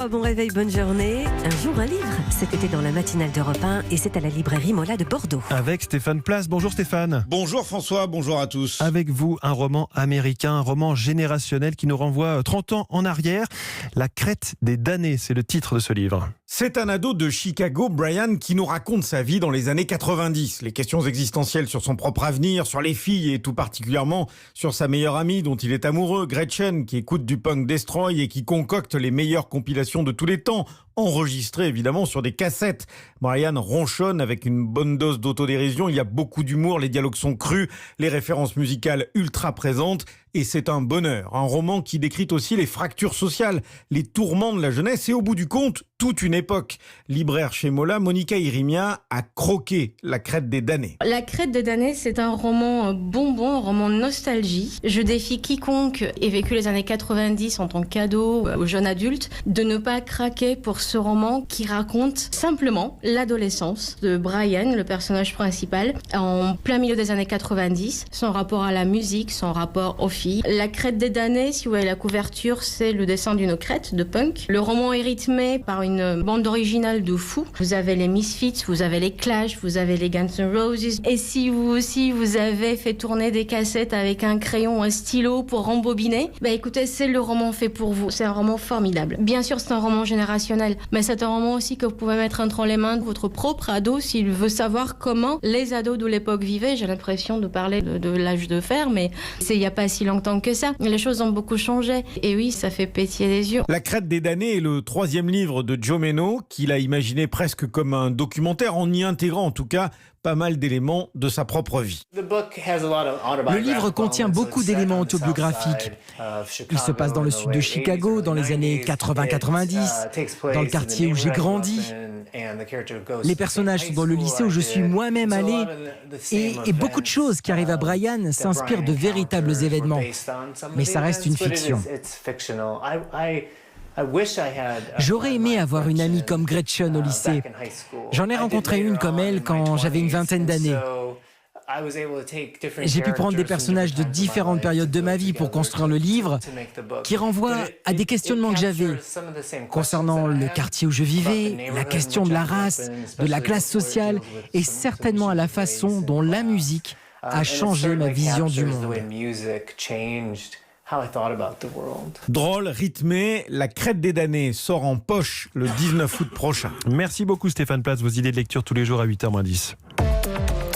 Bon réveil, bonne journée. Un jour, un livre. Cet été dans la matinale d'Europe 1 et c'est à la librairie Mola de Bordeaux. Avec Stéphane Place. Bonjour Stéphane. Bonjour François, bonjour à tous. Avec vous, un roman américain, un roman générationnel qui nous renvoie 30 ans en arrière. La crête des damnés, c'est le titre de ce livre. C'est un ado de Chicago, Brian, qui nous raconte sa vie dans les années 90. Les questions existentielles sur son propre avenir, sur les filles et tout particulièrement sur sa meilleure amie dont il est amoureux, Gretchen, qui écoute du punk destroy et qui concocte les meilleures compilations de tous les temps, enregistrées évidemment sur des cassettes. Brian ronchonne avec une bonne dose d'autodérision, il y a beaucoup d'humour, les dialogues sont crus, les références musicales ultra présentes et c'est un bonheur. Un roman qui décrit aussi les fractures sociales, les tourments de la jeunesse et au bout du compte, toute une époque. Libraire chez Mola, Monica Irimia a croqué La crête des damnés. La crête des damnés, c'est un roman bonbon, un roman nostalgie. Je défie quiconque ait vécu les années 90 en tant que cadeau aux jeunes adultes de ne pas craquer pour ce roman qui raconte simplement l'adolescence de Brian, le personnage principal, en plein milieu des années 90, son rapport à la musique, son rapport aux filles. La crête des damnés, si vous voyez la couverture, c'est le dessin d'une crête de punk. Le roman est rythmé par une bande originale de fous. Vous avez les Misfits, vous avez les Clash, vous avez les Guns N' Roses. Et si vous aussi, vous avez fait tourner des cassettes avec un crayon, un stylo pour rembobiner, écoutez, c'est le roman fait pour vous. C'est un roman formidable. Bien sûr, c'est un roman générationnel, mais c'est un roman aussi que vous pouvez mettre entre les mains de votre propre ado s'il veut savoir comment les ados de l'époque vivaient. J'ai l'impression de parler de l'âge de fer, mais c'est il n'y a pas si longtemps que ça. Les choses ont beaucoup changé. Et oui, ça fait pétiller les yeux. La crête des damnés est le troisième livre de Joe Menno, qu'il a imaginé presque comme un documentaire, en y intégrant en tout cas pas mal d'éléments de sa propre vie. Le livre contient beaucoup d'éléments autobiographiques. Il se passe dans le sud de Chicago, dans les années 80-90, dans le quartier où j'ai grandi. Les personnages sont dans le lycée où je suis moi-même allé. Et beaucoup de choses qui arrivent à Brian s'inspirent de véritables événements. Mais ça reste une fiction. J'aurais aimé avoir une amie comme Gretchen au lycée. J'en ai rencontré une comme elle quand j'avais une vingtaine d'années. J'ai pu prendre des personnages de différentes périodes de ma vie pour construire le livre, qui renvoie à des questionnements que j'avais concernant le quartier où je vivais, la question de la race, de la classe sociale et certainement à la façon dont la musique a changé ma vision du monde. Drôle, rythmé, La crête des damnés sort en poche le 19 août prochain. Merci beaucoup Stéphane Place, vos idées de lecture tous les jours à 8h-10.